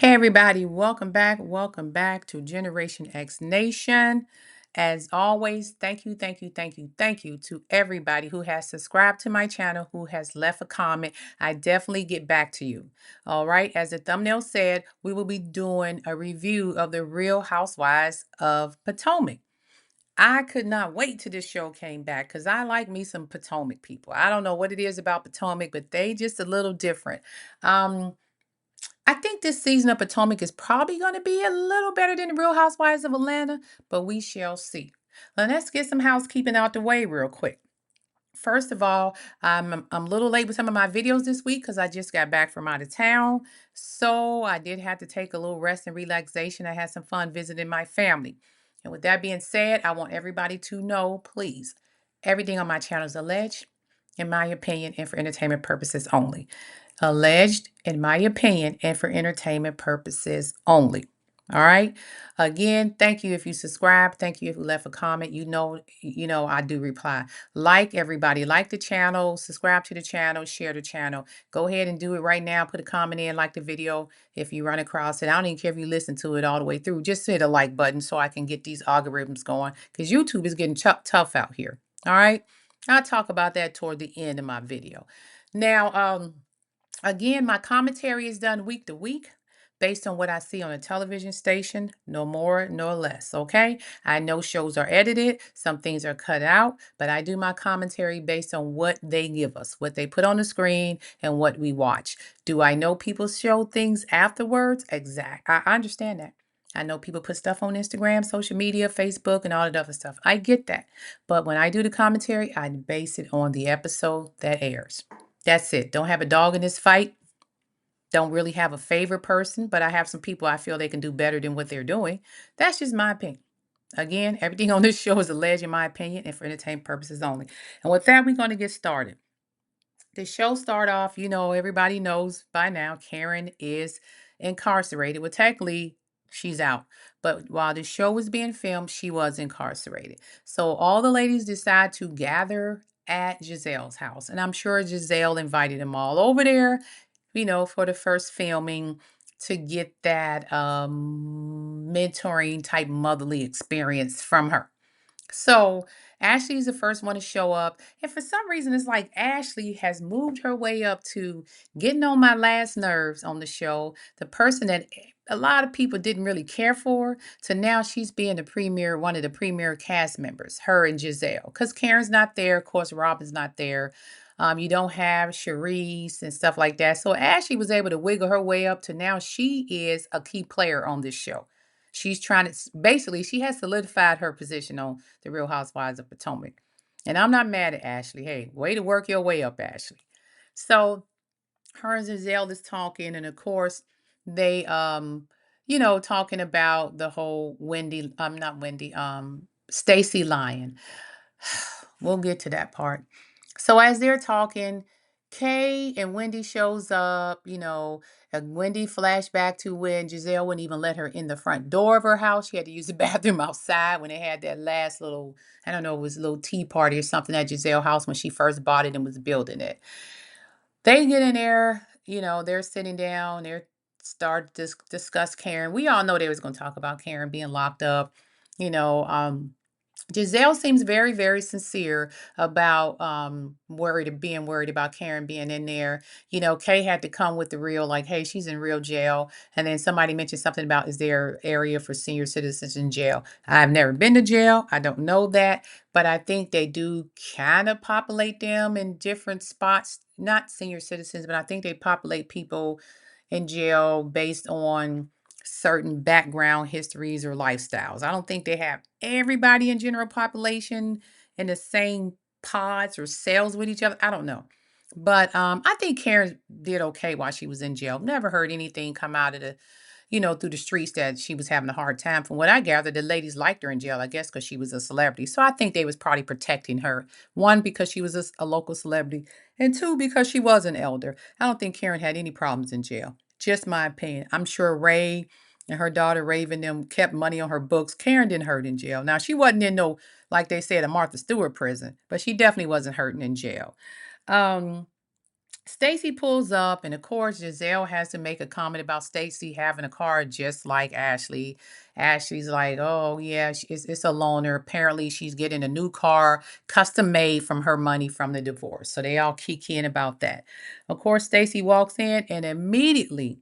Hey everybody, welcome back to Generation X Nation. As always, thank you to everybody who has subscribed to my channel, who has left a comment. I definitely get back to you. All right, as the thumbnail said, we will be doing a review of the Real Housewives of Potomac. I could not wait till this show came back because I like me some Potomac people. I don't know what it is about Potomac, but they just a little different. Um, I think this season of Potomac is probably going to be a little better than the Real Housewives of Atlanta, but we shall see. Now, let's get some housekeeping out the way real quick. First of all, I'm a little late with some of my videos this week because I just got back from out of town. So I did have to take a little rest and relaxation. I had some fun visiting my family. And with that being said, I want everybody to know, please, everything on my channel is alleged, in my opinion, and for entertainment purposes only. Alleged, in my opinion, and for entertainment purposes only. All right. Again, thank you if you subscribe. Thank you if you left a comment. You know I do reply. Like everybody, like the channel, subscribe to the channel, share the channel. Go ahead and do it right now. Put a comment in, like the video if you run across it. I don't even care if you listen to it all the way through. Just hit a like button so I can get these algorithms going because YouTube is getting tough out here. All right. I'll talk about that toward the end of my video. Now, again, my commentary is done week to week based on what I see on a television station, no more, no less, okay? I know shows are edited, some things are cut out, but I do my commentary based on what they give us, what they put on the screen, and what we watch. Do I know people show things afterwards? I understand that. I know people put stuff on Instagram, social media, Facebook, and all that other stuff. I get that. But when I do the commentary, I base it on the episode that airs. That's it. Don't have a dog in this fight. Don't really have a favorite person, but I have some people I feel they can do better than what they're doing. That's just my opinion. Again, everything on this show is alleged in my opinion and for entertainment purposes only. And with that, we're going to get started. The show start off, everybody knows by now Karen is incarcerated. Well, technically, she's out. But while the show was being filmed, she was incarcerated. So all the ladies decide to gather at Giselle's house. And I'm sure Giselle invited them all over there, for the first filming to get that mentoring type motherly experience from her. So Ashley's the first one to show up. And for some reason, it's like Ashley has moved her way up to getting on my last nerves on the show. The person that a lot of people didn't really care for, to now she's being one of the premier cast members, her and Giselle. Because Karen's not there. Of course, Robin's not there. You don't have Charisse and stuff like that. So Ashley was able to wiggle her way up to now she is a key player on this show. She's trying to basically she has solidified her position on the Real Housewives of Potomac. And I'm not mad at Ashley. Hey, way to work your way up, Ashley. So her and Giselle is talking, and of course, they talking about the whole not Wendy, Stacy Lyon. We'll get to that part. So as they're talking, Kay and Wendy shows up, and Wendy flashback to when Giselle wouldn't even let her in the front door of her house. She had to use the bathroom outside when they had that last little, I don't know, it was a little tea party or something at Giselle's house when she first bought it and was building it. They get in there, they're sitting down, they're start to discuss Karen. We all know they was going to talk about Karen being locked up, you know, um, Giselle seems very, very sincere about being worried about Karen being in there. Kay had to come with the real, like, hey, she's in real jail. And then somebody mentioned something about is there area for senior citizens in jail? I've never been to jail. I don't know that, but I think they do kind of populate them in different spots. Not senior citizens, but I think they populate people in jail based on certain background histories or lifestyles. I don't think they have everybody in general population in the same pods or cells with each other. I don't know. But I think Karen did okay while she was in jail. Never heard anything come out of through the streets that she was having a hard time. From what I gathered, the ladies liked her in jail, I guess, because she was a celebrity. So I think they was probably protecting her. One, because she was a local celebrity, and two, because she was an elder. I don't think Karen had any problems in jail. Just my opinion. I'm sure Ray and her daughter Raven them kept money on her books. Karen didn't hurt in jail. Now she wasn't in no, like they said, a Martha Stewart prison, but she definitely wasn't hurting in jail. Um, Stacy pulls up, and of course, Giselle has to make a comment about Stacy having a car just like Ashley. Ashley's like, "Oh yeah, it's a loaner. Apparently, she's getting a new car, custom made from her money from the divorce." So they all kiki in about that. Of course, Stacy walks in, and immediately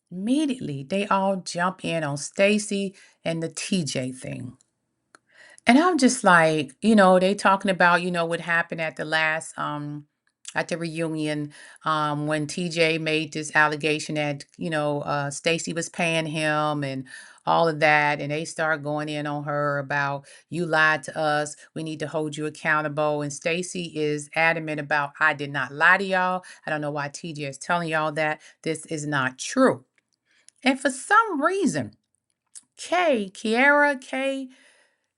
they all jump in on Stacy and the TJ thing. And I'm just like, they talking about, what happened at the last at the reunion, when TJ made this allegation that, Stacy was paying him and all of that, and they start going in on her about, you lied to us, we need to hold you accountable. And Stacy is adamant about, I did not lie to y'all. I don't know why TJ is telling y'all that. This is not true. And for some reason, Kay,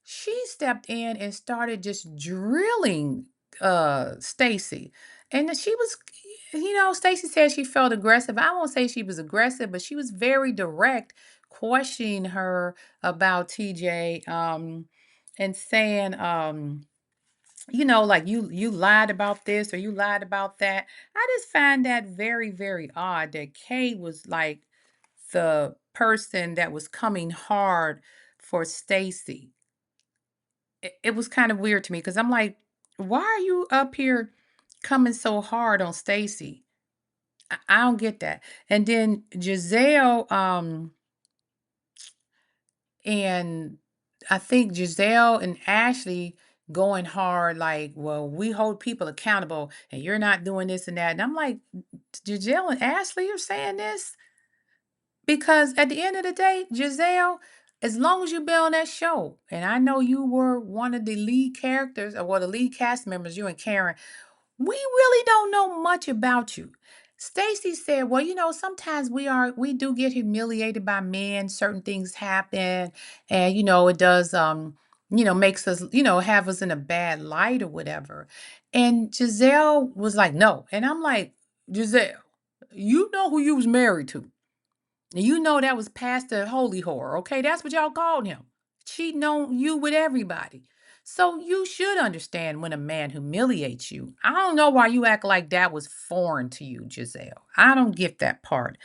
she stepped in and started just drilling Stacy. And she was, Stacy said she felt aggressive. I won't say she was aggressive, but she was very direct, questioning her about TJ, and saying, like, you lied about this or you lied about that. I just find that very, very odd that Kay was like the person that was coming hard for Stacy. It was kind of weird to me because I'm like, why are you up here coming so hard on Stacy? I don't get that. And then Giselle, and I think Giselle and Ashley going hard, like, well, we hold people accountable and you're not doing this and that. And I'm like, Giselle and Ashley are saying this? Because at the end of the day, Giselle, as long as you've been on that show, and I know you were one of the lead characters, or well, the lead cast members, you and Karen, we really don't know much about you. Stacy said, well, sometimes we do get humiliated by men, certain things happen, and it does makes us, have us in a bad light or whatever. And Giselle was like, no. And I'm like, Giselle, you know who you was married to. And you know that was Pastor Holy Whore, okay? That's what y'all called him. Cheating on you with everybody. So you should understand when a man humiliates you. I don't know why you act like that was foreign to you, Giselle. I don't get that part.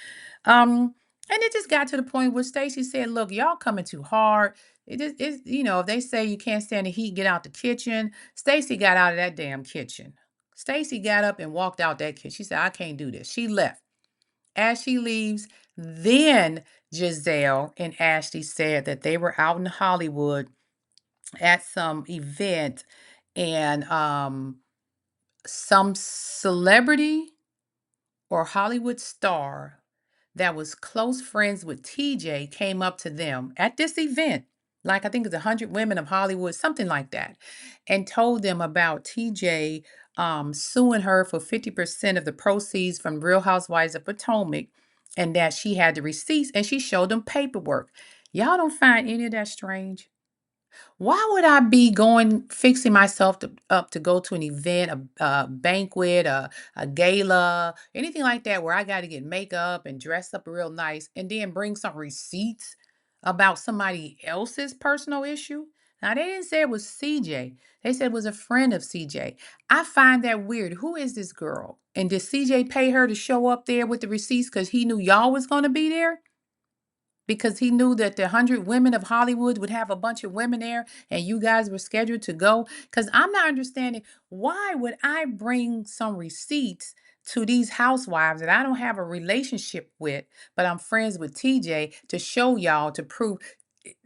And it just got to the point where Stacy said, look, y'all coming too hard. If they say you can't stand the heat, get out the kitchen. Stacy got out of that damn kitchen. Stacy got up and walked out that kitchen. She said, I can't do this. She left. As she leaves, then Giselle and Ashley said that they were out in Hollywood at some event, and some celebrity or Hollywood star that was close friends with TJ came up to them at this event, like I think it's 100 Women of Hollywood, something like that, and told them about TJ suing her for 50% of the proceeds from Real Housewives of Potomac, and that she had the receipts, and she showed them paperwork. Y'all don't find any of that strange? Why would I be going fixing myself up to go to an event, a banquet, a gala, anything like that where I got to get makeup and dress up real nice and then bring some receipts about somebody else's personal issue? Now, they didn't say it was CJ. They said it was a friend of CJ. I find that weird. Who is this girl? And did CJ pay her to show up there with the receipts because he knew y'all was going to be there? Because he knew that the 100 Women of Hollywood would have a bunch of women there and you guys were scheduled to go? Because I'm not understanding, why would I bring some receipts to these housewives that I don't have a relationship with, but I'm friends with TJ, to show y'all, to prove?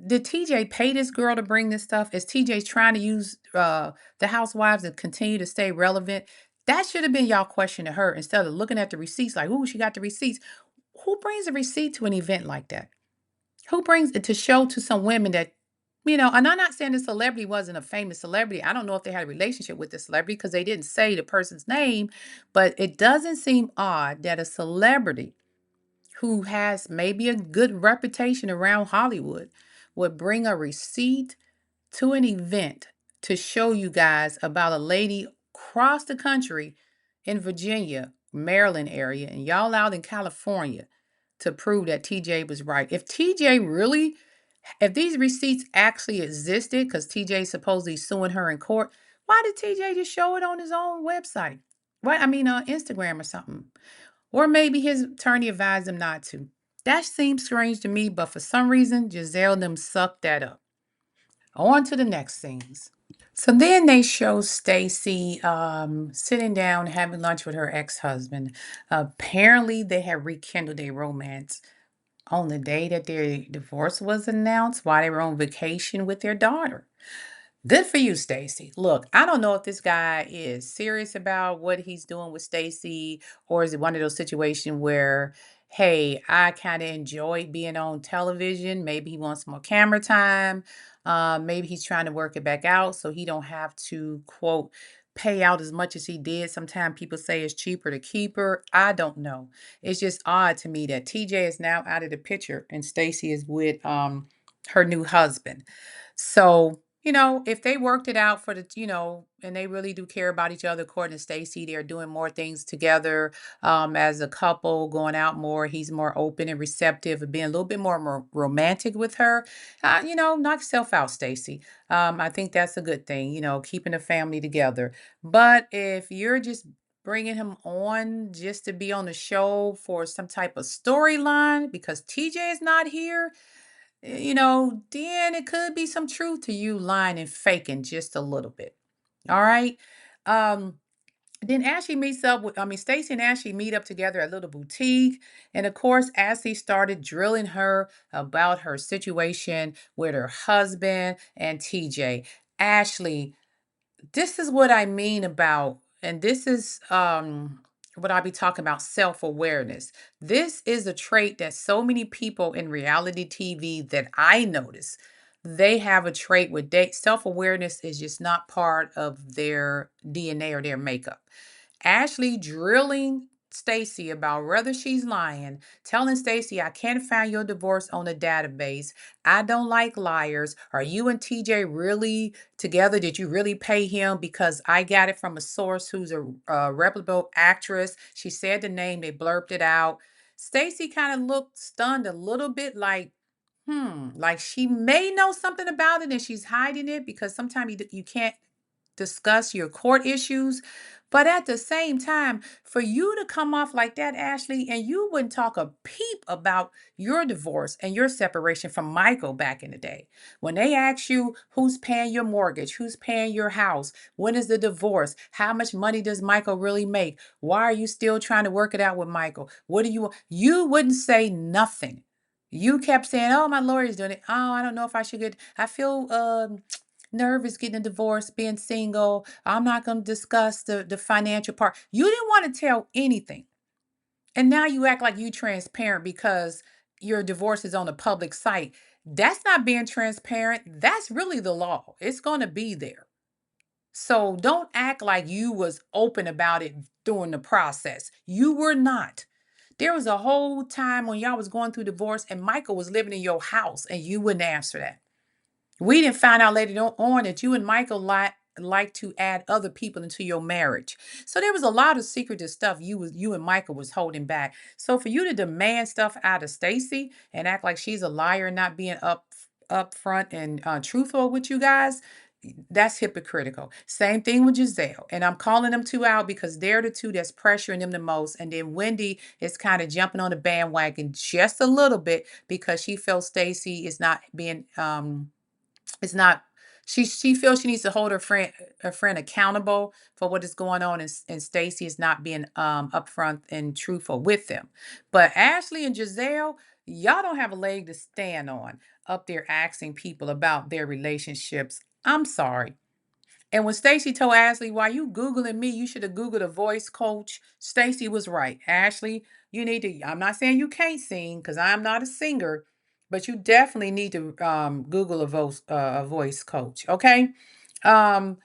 Did TJ pay this girl to bring this stuff? Is TJ trying to use the housewives to continue to stay relevant? That should have been y'all question to her, instead of looking at the receipts like, ooh, she got the receipts. Who brings a receipt to an event like that? Who brings it to show to some women that, and I'm not saying the celebrity wasn't a famous celebrity. I don't know if they had a relationship with the celebrity because they didn't say the person's name, but it doesn't seem odd that a celebrity who has maybe a good reputation around Hollywood would bring a receipt to an event to show you guys about a lady across the country in Virginia, Maryland area, and y'all out in California, to prove that TJ was right. If these receipts actually existed, because TJ supposedly suing her in court, why did TJ just show it on his own website? What I mean, on Instagram or something. Or maybe his attorney advised him not to. That seems strange to me, but for some reason, Giselle and them sucked that up. On to the next scenes. So then they show Stacy sitting down having lunch with her ex-husband. Apparently, they had rekindled their romance on the day that their divorce was announced while they were on vacation with their daughter. Good for you, Stacy. Look, I don't know if this guy is serious about what he's doing with Stacy, or is it one of those situations where, hey, I kind of enjoyed being on television. Maybe he wants more camera time. Maybe he's trying to work it back out so he don't have to, quote, pay out as much as he did. Sometimes people say it's cheaper to keep her. I don't know. It's just odd to me that TJ is now out of the picture and Stacy is with her new husband. So, if they worked it out for and they really do care about each other, according to Stacy, they're doing more things together as a couple, going out more. He's more open and receptive and being a little bit more romantic with her. Knock yourself out, Stacy. I think that's a good thing, keeping the family together. But if you're just bringing him on just to be on the show for some type of storyline because TJ is not here, then it could be some truth to you lying and faking just a little bit. All right. Um, then Ashley meets up with, Stacy and Ashley meet up together at Little Boutique. And of course, Ashley started drilling her about her situation with her husband and TJ. Ashley, this is what I mean about, and this is what I'll be talking about, self-awareness. This is a trait that so many people in reality TV that I notice, they have a trait where self-awareness is just not part of their DNA or their makeup. Ashley drilling Stacy about whether she's lying, telling Stacy, I can't find your divorce on the database. I don't like liars. Are you and TJ really together? Did you really pay him? Because I got it from a source who's a reputable actress. She said the name, they blurped it out. Stacy kind of looked stunned a little bit like, like she may know something about it and she's hiding it because sometimes you can't discuss your court issues. But at the same time, for you to come off like that, Ashley, and you wouldn't talk a peep about your divorce and your separation from Michael back in the day. When they ask you who's paying your mortgage, who's paying your house, when is the divorce, how much money does Michael really make? Why are you still trying to work it out with Michael? What do you want? You wouldn't say nothing. You kept saying, "Oh, my lawyer's doing it. Oh, I don't know if I should get. I feel nervous getting a divorce, being single. I'm not going to discuss the financial part." You didn't want to tell anything. And now you act like you transparent because your divorce is on a public site. That's not being transparent. That's really the law. It's going to be there. So don't act like you was open about it during the process. You were not. There was a whole time when y'all was going through divorce and Michael was living in your house and you wouldn't answer that. We didn't find out later on that you and Michael like to add other people into your marriage. So there was a lot of secretive stuff you and Michael was holding back. So for you to demand stuff out of Stacy and act like she's a liar and not being upfront and truthful with you guys, that's hypocritical. Same thing with Giselle. And I'm calling them two out because they're the two that's pressuring them the most. And then Wendy is kind of jumping on the bandwagon just a little bit because she feels Stacy is not being it's not she feels she needs to hold her friend accountable for what is going on, and Stacy is not being upfront and truthful with them. But Ashley and Giselle, y'all don't have a leg to stand on up there asking people about their relationships. I'm sorry. And when Stacy told Ashley, "Why you Googling me? You should have Googled a voice coach." Stacy was right. Ashley, you need to, I'm not saying you can't sing because I'm not a singer, but you definitely need to Google a voice coach. Okay. Um,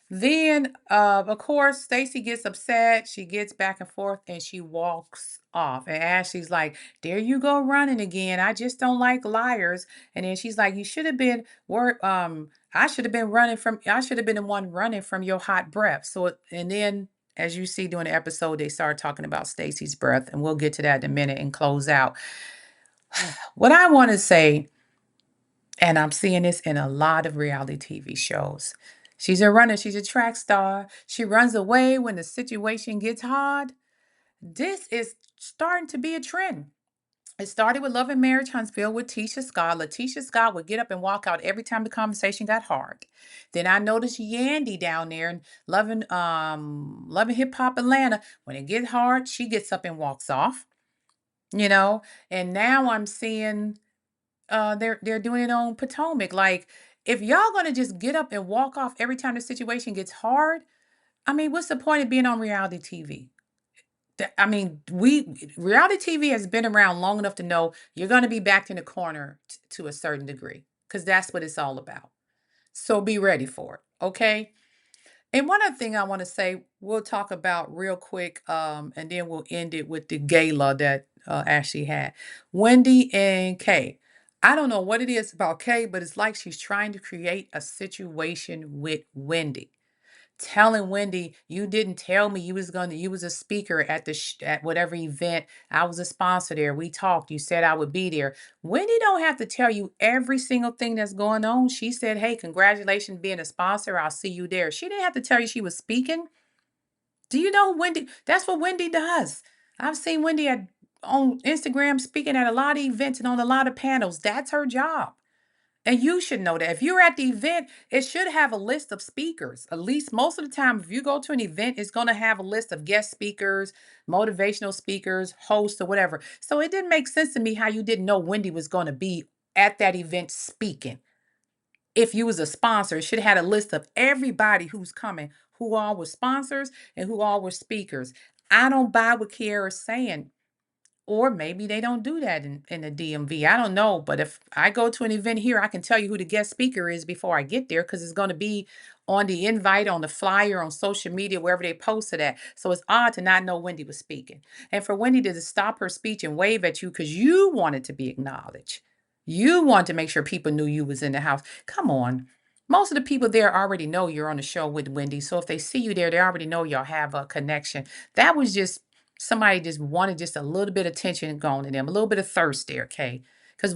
then, of course, Stacy gets upset. She gets back and forth and she walks off. And Ashley's like, "There you go running again. I just don't like liars." And then she's like, "You should have been I should have been the one running from your hot breath." So, and then as you see during the episode, they start talking about Stacy's breath, and we'll get to that in a minute and close out. What I want to say, and I'm seeing this in a lot of reality TV shows, She's a runner. She's a track star. She runs away when the situation gets hard. This is starting to be a trend. It started with Love and Marriage Huntsville with Tisha Scott. Letitia Scott would get up and walk out every time the conversation got hard. Then I noticed Yandy down there and loving hip hop Atlanta. When it gets hard, she gets up and walks off. You know, and now I'm seeing they're doing it on Potomac. Like, if y'all gonna just get up and walk off every time the situation gets hard, I mean, what's the point of being on reality TV? I mean, we reality TV has been around long enough to know you're going to be backed in the corner to a certain degree because that's what it's all about. So be ready for it, okay? And one other thing I want to say, we'll talk about real quick, and then we'll end it with the gala that Ashley had. Wendy and Kay. I don't know what it is about Kay, but it's like she's trying to create a situation with Wendy, telling Wendy, you didn't tell me you was a speaker at at whatever event. I was a sponsor there. We talked. You said I would be there. Wendy don't have to tell you every single thing that's going on. She said, "Hey, congratulations being a sponsor. I'll see you there." She didn't have to tell you she was speaking. Do you know Wendy? That's what Wendy does. I've seen Wendy on Instagram speaking at a lot of events and on a lot of panels. That's her job. And you should know that. If you're at the event, it should have a list of speakers. At least most of the time, if you go to an event, it's going to have a list of guest speakers, motivational speakers, hosts, or whatever. So it didn't make sense to me how you didn't know Wendy was going to be at that event speaking. If you was a sponsor, it should have had a list of everybody who's coming, who all were sponsors and who all were speakers. I don't buy what Kiara's saying. Or maybe they don't do that in the DMV. I don't know. But if I go to an event here, I can tell you who the guest speaker is before I get there because it's going to be on the invite, on the flyer, on social media, wherever they posted at. So it's odd to not know Wendy was speaking. And for Wendy to stop her speech and wave at you because you wanted to be acknowledged. You want to make sure people knew you was in the house. Come on. Most of the people there already know you're on the show with Wendy. So if they see you there, they already know y'all have a connection. That was just somebody just wanted just a little bit of attention going to them, a little bit of thirst there, okay? Because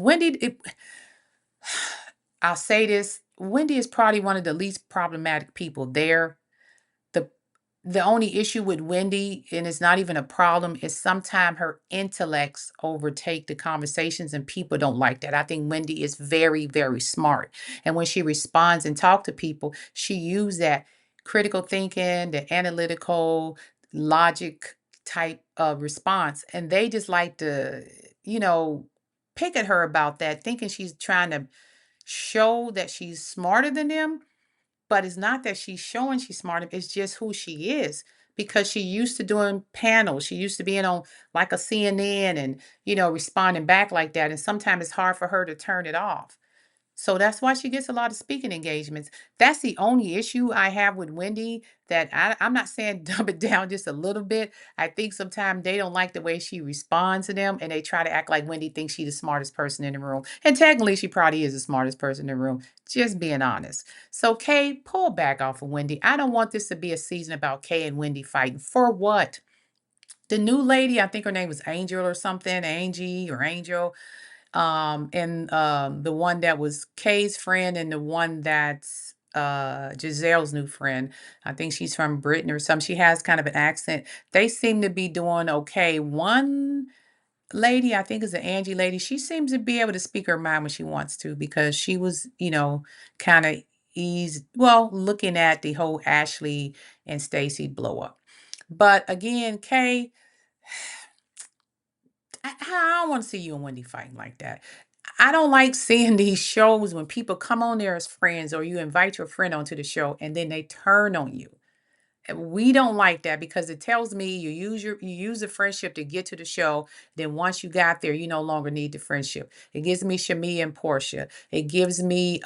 I'll say this, Wendy is probably one of the least problematic people there. The the only issue with Wendy, and it's not even a problem, is sometimes her intellects overtake the conversations and people don't like that. I think Wendy is very, very smart. And when she responds and talk to people, she use that critical thinking, the analytical logic type of response. And they just like to, you know, pick at her about that, thinking she's trying to show that she's smarter than them, but it's not that she's showing she's smart, it's just who she is because she used to doing panels. She used to being on like a CNN and, responding back like that. And sometimes it's hard for her to turn it off. So that's why she gets a lot of speaking engagements. That's the only issue I have with Wendy. That I'm not saying dumb it down just a little bit. I think sometimes they don't like the way she responds to them and they try to act like Wendy thinks she's the smartest person in the room. And technically, she probably is the smartest person in the room, just being honest. So, Kay, pull back off of Wendy. I don't want this to be a season about Kay and Wendy fighting. For what? The new lady, I think her name was Angel or something, Angie or Angel, and the one that was Kay's friend and the one that's Giselle's new friend. I think she's from Britain or something. She has kind of an accent. They seem to be doing okay. One lady, I think is an Angie lady, she seems to be able to speak her mind when she wants to because she was, kind of looking at the whole Ashley and Stacey blow up. But again, Kay, I don't want to see you and Wendy fighting like that. I don't like seeing these shows when people come on there as friends or you invite your friend onto the show and then they turn on you. We don't like that because it tells me you use the friendship to get to the show. Then once you got there, you no longer need the friendship. It gives me Shamia and Portia. It gives me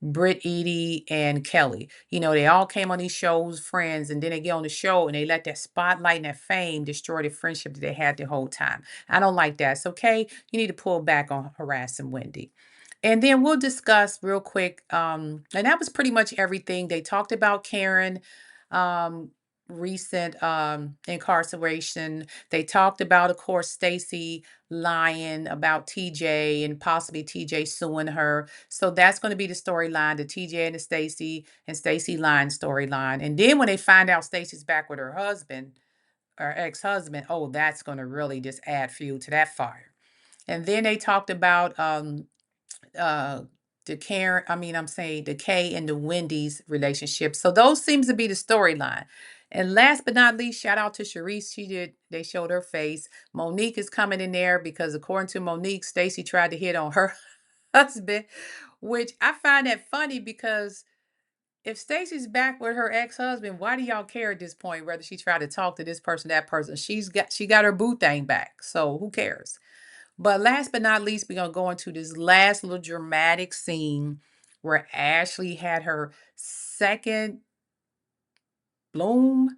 Britt, Edie, and Kelly. They all came on these shows, friends, and then they get on the show and they let that spotlight and that fame destroy the friendship that they had the whole time. I don't like that. So, Kay, you need to pull back on harassing Wendy. And then we'll discuss real quick. And that was pretty much everything. They talked about Karen. Um, recent incarceration. They talked about, of course, Stacey lying about TJ and possibly TJ suing her. So that's going to be the storyline, the TJ and Stacey lying storyline. And then when they find out Stacey's back with her husband or ex-husband, oh, that's going to really just add fuel to that fire. And then they talked about uh the Karen, I mean, I'm saying the Kay and the Wendy's relationship. So those seems to be the storyline. And last but not least, shout out to Sharice. They showed her face. Monique is coming in there because according to Monique, Stacey tried to hit on her husband, which I find that funny because if Stacey's back with her ex-husband, why do y'all care at this point whether she tried to talk to this person, that person? She got her boo thing back. So who cares? But last but not least, we're going to go into this last little dramatic scene where Ashley had her second bloom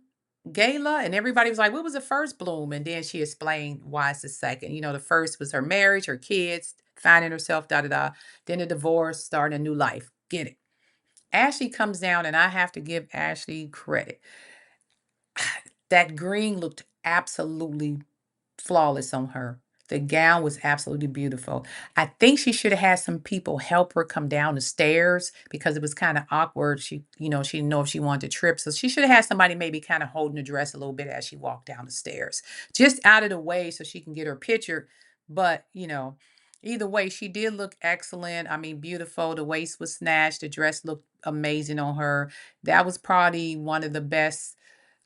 gala. And everybody was like, what was the first bloom? And then she explained why it's the second. The first was her marriage, her kids, finding herself, da da da. Then the divorce, starting a new life. Get it. Ashley comes down, and I have to give Ashley credit. That green looked absolutely flawless on her. The gown was absolutely beautiful. I think she should have had some people help her come down the stairs because it was kind of awkward. She didn't know if she wanted to trip. So she should have had somebody maybe kind of holding the dress a little bit as she walked down the stairs, just out of the way so she can get her picture. But, either way, she did look excellent. I mean, beautiful. The waist was snatched. The dress looked amazing on her. That was probably one of the best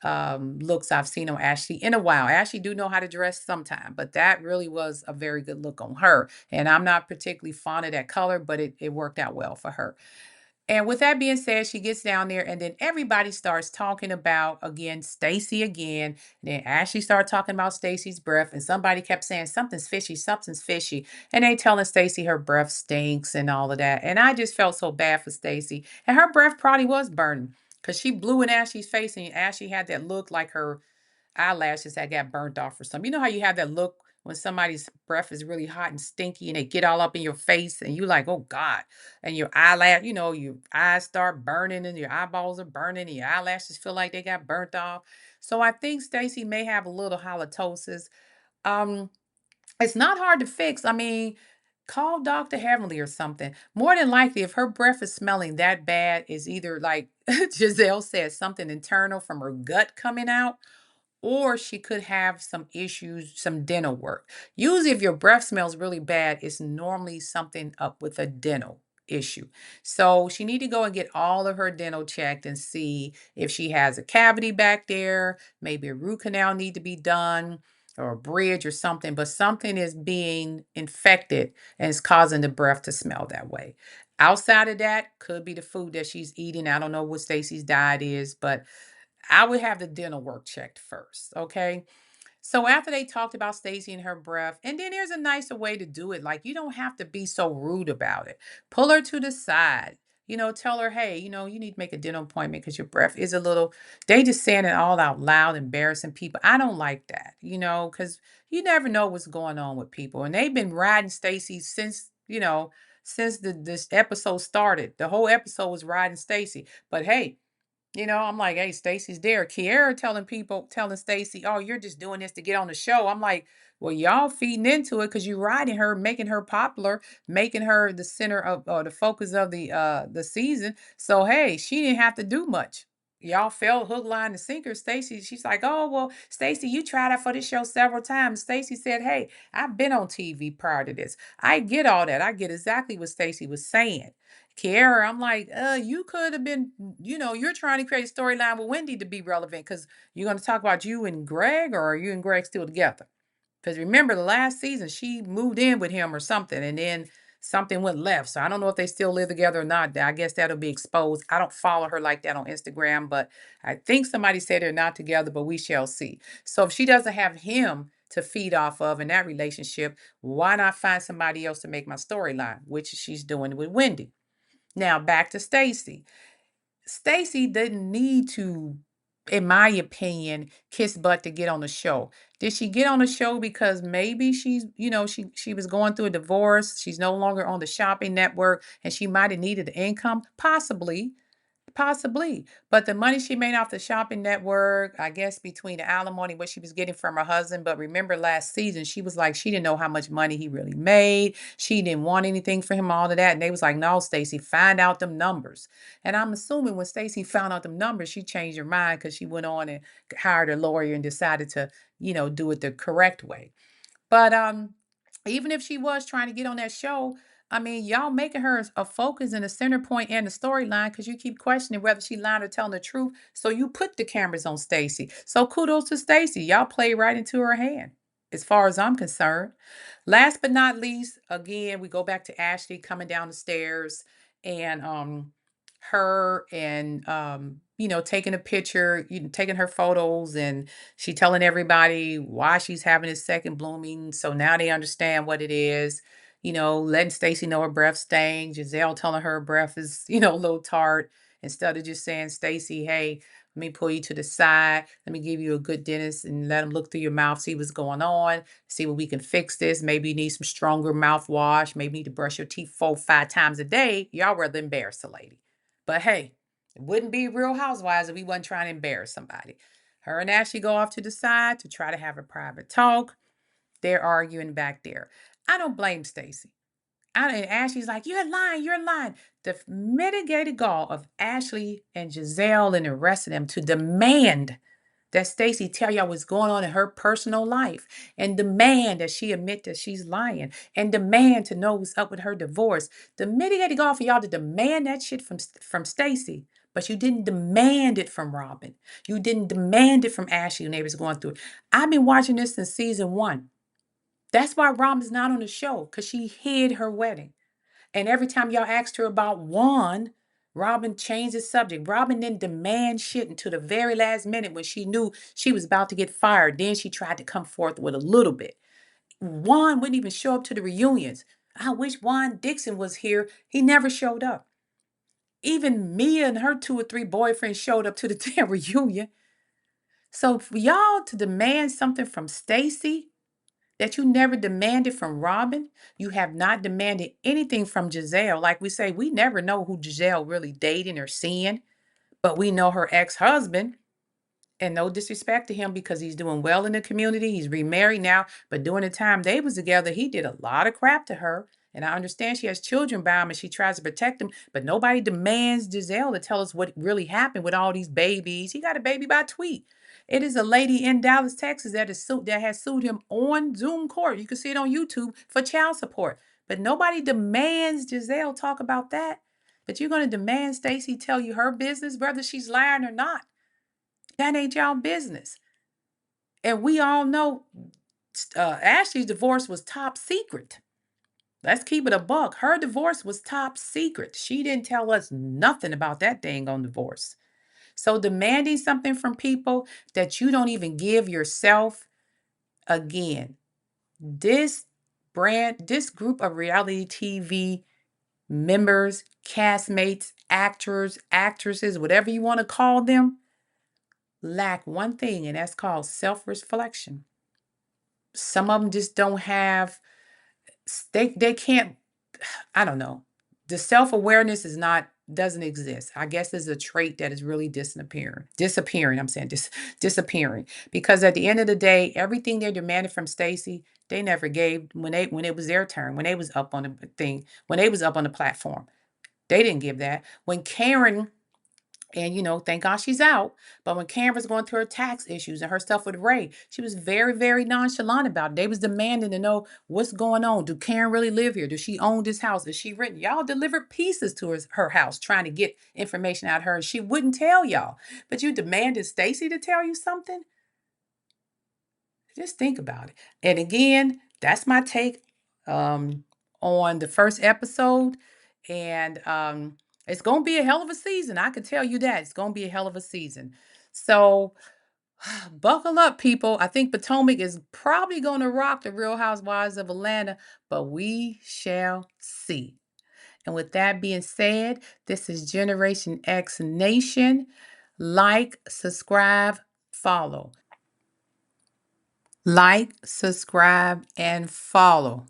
looks I've seen on Ashley in a while. Ashley do know how to dress sometime, but that really was a very good look on her. And I'm not particularly fond of that color, but it worked out well for her. And with that being said, she gets down there, and then everybody starts talking about again Stacey again. And then Ashley started talking about Stacey's breath, and somebody kept saying something's fishy, something's fishy, and they telling Stacey her breath stinks and all of that. And I just felt so bad for Stacey, and her breath probably was burning because she blew in Ashley's face, and Ashley had that look like her eyelashes that got burnt off or something. You know how you have that look when somebody's breath is really hot and stinky and they get all up in your face and you like, oh God. And your eyelash, your eyes start burning and your eyeballs are burning and your eyelashes feel like they got burnt off. So I think Stacey may have a little halitosis. Um, it's not hard to fix. I mean, call Dr. Heavenly or something. More than likely, if her breath is smelling that bad, is either like Giselle said, something internal from her gut coming out, or she could have some issues, some dental work. Usually, if your breath smells really bad, it's normally something up with a dental issue. So she need to go and get all of her dental checked and see if she has a cavity back there, maybe a root canal need to be done or a bridge or something, but something is being infected and it's causing the breath to smell that way. Outside of that, could be the food that she's eating. I don't know what Stacey's diet is, but I would have the dental work checked first, okay? So after they talked about Stacey and her breath, and then there's a nicer way to do it. Like you don't have to be so rude about it. Pull her to the side. Tell her, hey, you need to make a dental appointment because your breath is a little. They just saying it all out loud, embarrassing people. I don't like that, because you never know what's going on with people. And they've been riding Stacey since this episode started. The whole episode was riding Stacey. But hey, I'm like, hey, Stacy's there. Kiara telling Stacy, oh, you're just doing this to get on the show. I'm like, well, y'all feeding into it because you're riding her, making her popular, making her the center of or the focus of the season. So hey, she didn't have to do much. Y'all fell hook, line, and sinker. Stacy, she's like, oh well, Stacy, you tried out for this show several times. Stacy said, hey, I've been on TV prior to this. I get all that. I get exactly what Stacy was saying. Kiara, I'm like, you could have been, you're trying to create a storyline with Wendy to be relevant because you're going to talk about you and Greg, or are you and Greg still together? Because remember the last season, she moved in with him or something, and then something went left. So I don't know if they still live together or not. I guess that'll be exposed. I don't follow her like that on Instagram, but I think somebody said they're not together, but we shall see. So if she doesn't have him to feed off of in that relationship, why not find somebody else to make my storyline, which she's doing with Wendy? Now back to Stacey. Stacey didn't need to, in my opinion, kiss butt to get on the show. Did she get on the show because maybe she was going through a divorce, she's no longer on the shopping network, and she might have needed the income? Possibly. Possibly. But the money she made off the shopping network, I guess between the alimony, what she was getting from her husband. But remember last season, she was like, she didn't know how much money he really made. She didn't want anything for him, all of that. And they was like, no, Stacey, find out them numbers. And I'm assuming when Stacey found out them numbers, she changed her mind because she went on and hired a lawyer and decided to, do it the correct way. But even if she was trying to get on that show, I mean, y'all making her a focus and a center point in the storyline because you keep questioning whether she lying or telling the truth. So you put the cameras on Stacey. So kudos to Stacey. Y'all play right into her hand, as far as I'm concerned. Last but not least, again, we go back to Ashley coming down the stairs and her and taking a picture, taking her photos, and she telling everybody why she's having a second blooming. So now they understand what it is. Letting Stacey know her breath stank. Giselle telling her breath is, a little tart. Instead of just saying, Stacey, hey, let me pull you to the side. Let me give you a good dentist and let him look through your mouth, see what's going on, see what we can fix this. Maybe you need some stronger mouthwash. Maybe you need to brush your teeth 4, 5 times a day. Y'all rather embarrass the lady. But hey, it wouldn't be Real Housewives if we wasn't trying to embarrass somebody. Her and Ashley go off to the side to try to have a private talk. They're arguing back there. I don't blame Stacey. And Ashley's like, you're lying, you're lying. The mitigated gall of Ashley and Giselle and the rest of them to demand that Stacey tell y'all what's going on in her personal life and demand that she admit that she's lying and demand to know what's up with her divorce. The mitigated gall for y'all to demand that shit from Stacey, but you didn't demand it from Robin. You didn't demand it from Ashley when they was going through it. I've been watching this since season 1. That's why Robin's not on the show, because she hid her wedding. And every time y'all asked her about Juan, Robin changed the subject. Robin didn't demand shit until the very last minute when she knew she was about to get fired. Then she tried to come forth with a little bit. Juan wouldn't even show up to the reunions. I wish Juan Dixon was here. He never showed up. Even Mia and her 2 or 3 boyfriends showed up to the damn reunion. So for y'all to demand something from Stacey that you never demanded from Robin, you have not demanded anything from Giselle. Like we say, we never know who Giselle really dating or seeing, but we know her ex-husband. And no disrespect to him because he's doing well in the community. He's remarried now, but during the time they was together, he did a lot of crap to her. And I understand she has children by him and she tries to protect him, but nobody demands Giselle to tell us what really happened with all these babies. He got a baby by tweet. It is a lady in Dallas, Texas that has sued him on Zoom court. You can see it on YouTube for child support. But nobody demands Giselle talk about that. But you're going to demand Stacey tell you her business, whether she's lying or not. That ain't y'all business. And we all know Ashley's divorce was top secret. Let's keep it a buck. Her divorce was top secret. She didn't tell us nothing about that dang on divorce. So demanding something from people that you don't even give yourself, again, this group of reality TV members, castmates, actors, actresses, whatever you want to call them, lack one thing, and that's called self-reflection. Some of them just don't have, they can't, I don't know. The self-awareness doesn't exist. I guess it's a trait that is really disappearing. I'm saying disappearing, because at the end of the day, everything they demanded from Stacey, they never gave when it was their turn, when they was up on the thing, when they was up on the platform. They didn't give that. When Karen, and thank God she's out. But when Karen was going through her tax issues and her stuff with Ray, she was very, very nonchalant about it. They was demanding to know what's going on. Do Karen really live here? Does she own this house? Is she renting? Y'all delivered pieces to her house trying to get information out of her, and she wouldn't tell y'all. But you demanded Stacey to tell you something? Just think about it. And again, that's my take on the first episode. And it's going to be a hell of a season. I can tell you that. It's going to be a hell of a season. So buckle up, people. I think Potomac is probably going to rock the Real Housewives of Atlanta, but we shall see. And with that being said, this is Generation X Nation. Like, subscribe, follow. Like, subscribe, and follow.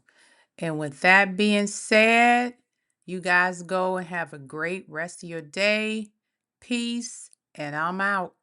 And with that being said, you guys go and have a great rest of your day. Peace, and I'm out.